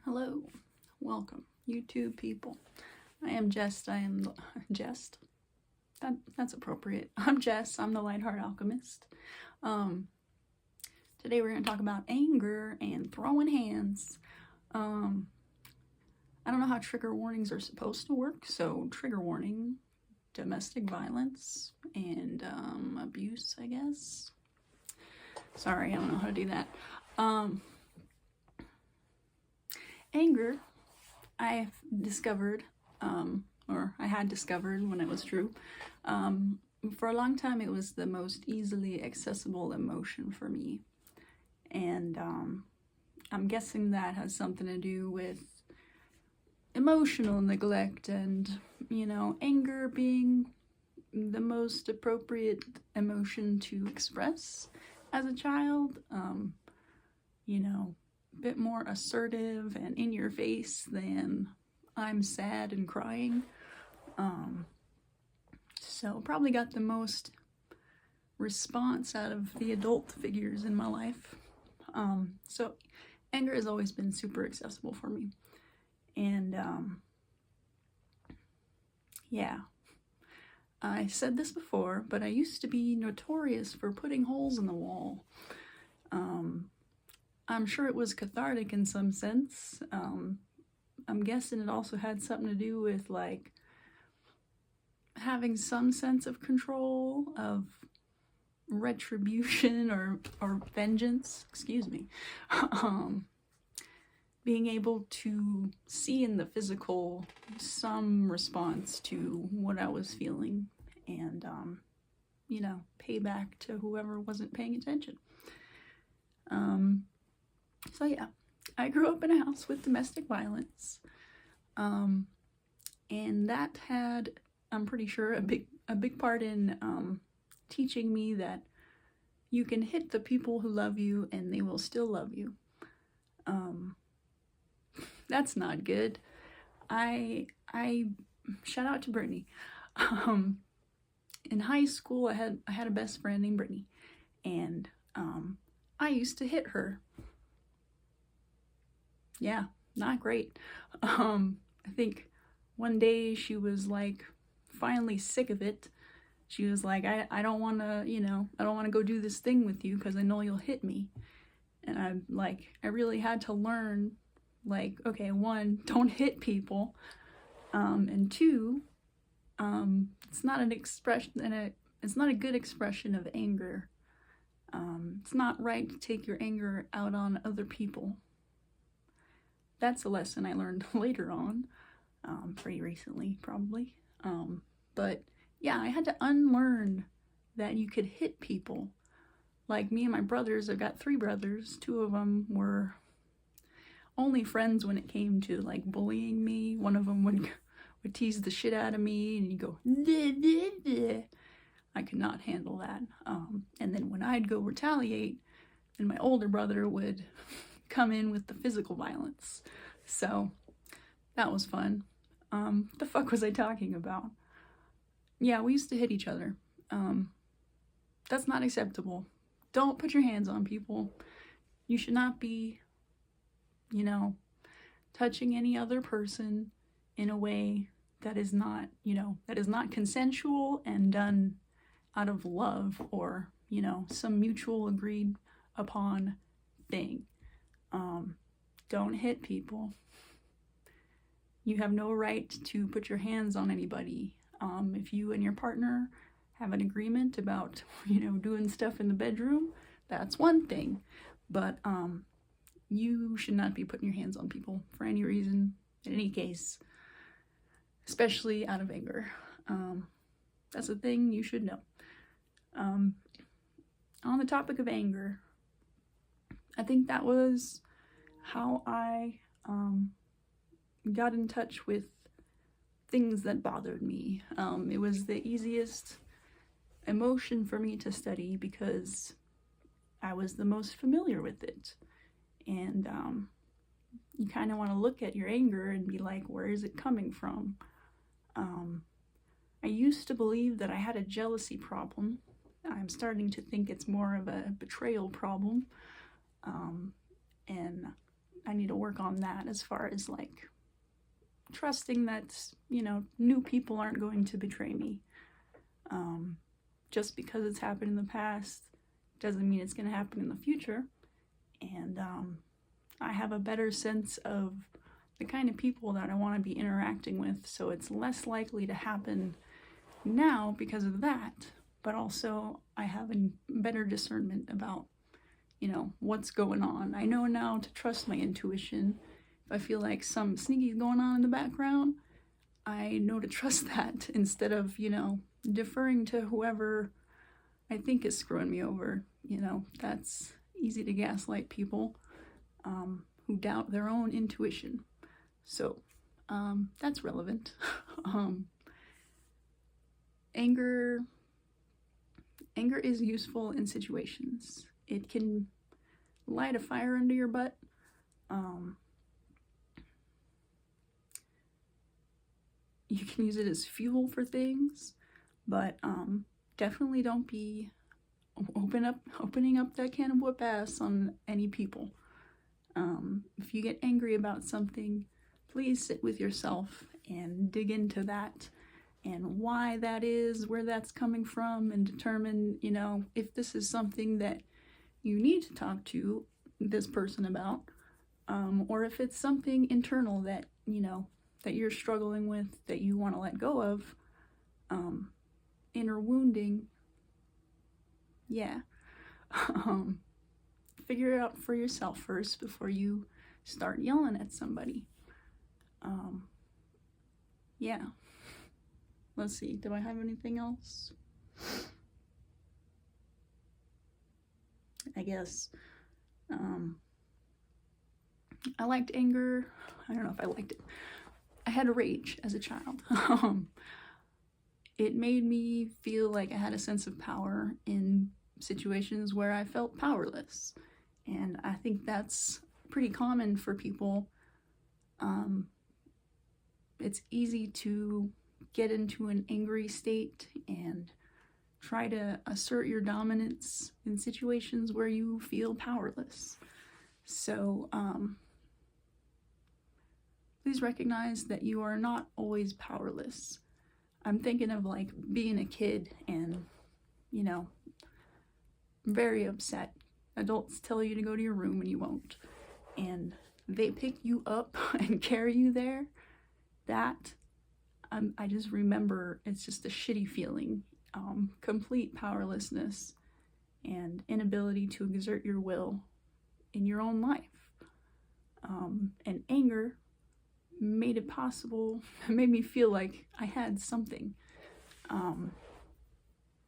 Hello, welcome, YouTube people. I am Jess. Jess. That's appropriate. I'm Jess. I'm the Lightheart Alchemist. Today we're going to talk about anger and throwing hands. I don't know how trigger warnings are supposed to work, so trigger warning, domestic violence, and abuse, I guess. Sorry, I don't know how to do that. Anger, I've discovered, or I had discovered when it was true, for a long time it was the most easily accessible emotion for me. And I'm guessing that has something to do with emotional neglect and, anger being the most appropriate emotion to express as a child. A bit more assertive and in your face than I'm sad and crying. So probably got the most response out of the adult figures in my life. So anger has always been super accessible for me. And yeah, I said this before, but I used to be notorious for putting holes in the wall. I'm sure it was cathartic in some sense. I'm guessing it also had something to do with like having some sense of control, of retribution or vengeance, excuse me. Being able to see in the physical some response to what I was feeling and, pay back to whoever wasn't paying attention. So yeah, I grew up in a house with domestic violence, and that had, I'm pretty sure, a big part in teaching me that you can hit the people who love you and they will still love you. That's not good. I shout out to Brittany. In high school, I had a best friend named Brittany, and I used to hit her. Yeah, not great. I think one day she was like finally sick of it. She was like, I don't want to go do this thing with you because I know you'll hit me. And I really had to learn, like, okay, one, don't hit people. And two, it's not a good expression of anger. It's not right to take your anger out on other people. That's a lesson I learned later on, pretty recently, probably. But yeah, I had to unlearn that you could hit people. Like me and my brothers, I've got 3 brothers. 2 of them were only friends when it came to like bullying me. One of them would tease the shit out of me and he'd go, "Duh, duh, duh." I could not handle that. And then when I'd go retaliate, then my older brother would come in with the physical violence. So that was fun. What the fuck was I talking about? Yeah, we used to hit each other. That's not acceptable. Don't put your hands on people. You should not be, touching any other person in a way that is not, consensual and done out of love or, some mutual agreed upon thing. Don't hit people. You have no right to put your hands on anybody. If you and your partner have an agreement about, doing stuff in the bedroom, that's one thing. But you should not be putting your hands on people for any reason, in any case, especially out of anger. That's a thing you should know. On the topic of anger, I think that was how I got in touch with things that bothered me. It was the easiest emotion for me to study because I was the most familiar with it. And you kind of want to look at your anger and be like, where is it coming from? I used to believe that I had a jealousy problem. I'm starting to think it's more of a betrayal problem. And need to work on that as far as like trusting that, you know, new people aren't going to betray me. Just because it's happened in the past doesn't mean it's going to happen in the future. And I have a better sense of the kind of people that I want to be interacting with, so it's less likely to happen now because of that. But also I have a better discernment about, you know, what's going on. I know now to trust my intuition. If I feel like some sneaky's going on in the background, I know to trust that instead of, you know, deferring to whoever I think is screwing me over. You know, that's easy to gaslight people who doubt their own intuition. So that's relevant. Anger is useful in situations. It can light a fire under your butt. You can use it as fuel for things, but definitely don't be opening up that can of whoop ass on any people. If you get angry about something, please sit with yourself and dig into that and why that is, where that's coming from, and determine, you know, if this is something that you need to talk to this person about, or if it's something internal that, you know, that you're struggling with, that you want to let go of. Inner wounding, yeah. Figure it out for yourself first before you start yelling at somebody. Yeah. Let's see, do I have anything else? I guess I liked anger. I don't know if I liked it. I had rage as a child. It made me feel like I had a sense of power in situations where I felt powerless. And I think that's pretty common for people. It's easy to get into an angry state and try to assert your dominance in situations where you feel powerless. So, please recognize that you are not always powerless. I'm thinking of like being a kid and, you know, very upset. Adults tell you to go to your room and you won't. And they pick you up and carry you there. That, I just remember, it's just a shitty feeling. Complete powerlessness and inability to exert your will in your own life. And anger made it possible, made me feel like I had something.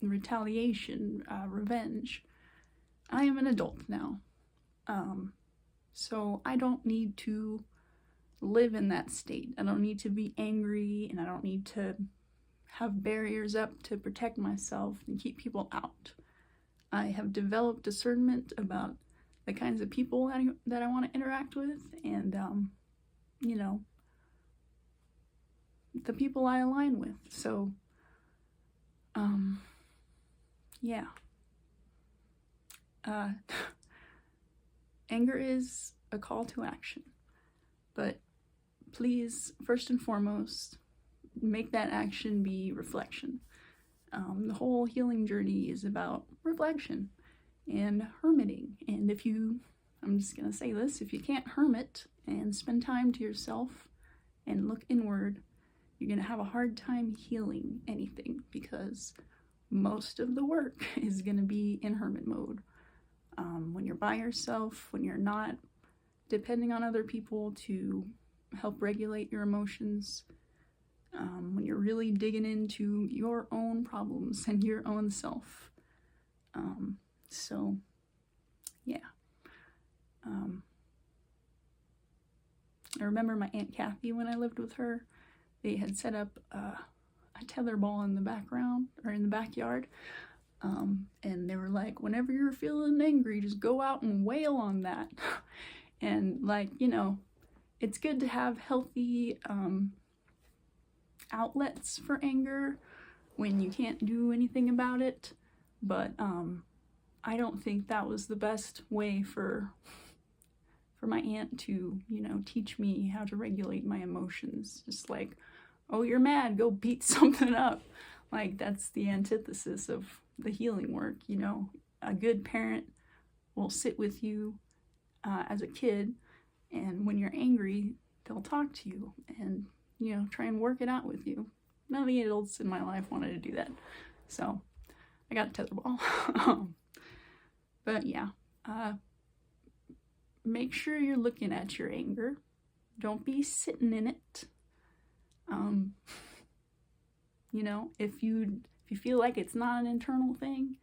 Retaliation, revenge. I am an adult now. So I don't need to live in that state. I don't need to be angry, and I don't need to have barriers up to protect myself and keep people out. I have developed discernment about the kinds of people that I want to interact with, and, you know, the people I align with. So, yeah. Anger is a call to action, but please, first and foremost, make that action be reflection. The whole healing journey is about reflection and hermiting. And I'm just gonna say this, if you can't hermit and spend time to yourself and look inward, you're gonna have a hard time healing anything, because most of the work is gonna be in hermit mode. When you're by yourself, when you're not depending on other people to help regulate your emotions, when you're really digging into your own problems and your own self. So, yeah. I remember my Aunt Kathy, when I lived with her, they had set up a tetherball in the background, or in the backyard. And they were like, whenever you're feeling angry, just go out and wail on that. And like, you know, it's good to have healthy outlets for anger when you can't do anything about it. But I don't think that was the best way for for my aunt to, you know, teach me how to regulate my emotions. Just like, oh, you're mad, go beat something up. Like, that's the antithesis of the healing work, you know. A good parent will sit with you as a kid, and when you're angry, they'll talk to you and, you know, try and work it out with you. None of the adults in my life wanted to do that, so I got a tetherball. But yeah, make sure you're looking at your anger. Don't be sitting in it. You know, if you feel like it's not an internal thing,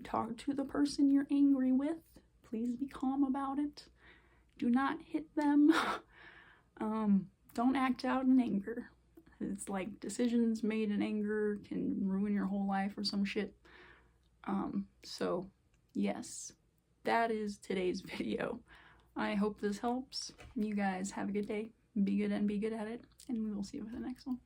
talk to the person you're angry with. Please be calm about it. Do not hit them. Don't act out in anger. It's like decisions made in anger can ruin your whole life or some shit. So yes, that is today's video. I hope this helps. You guys have a good day. Be good and be good at it. And we will see you for the next one.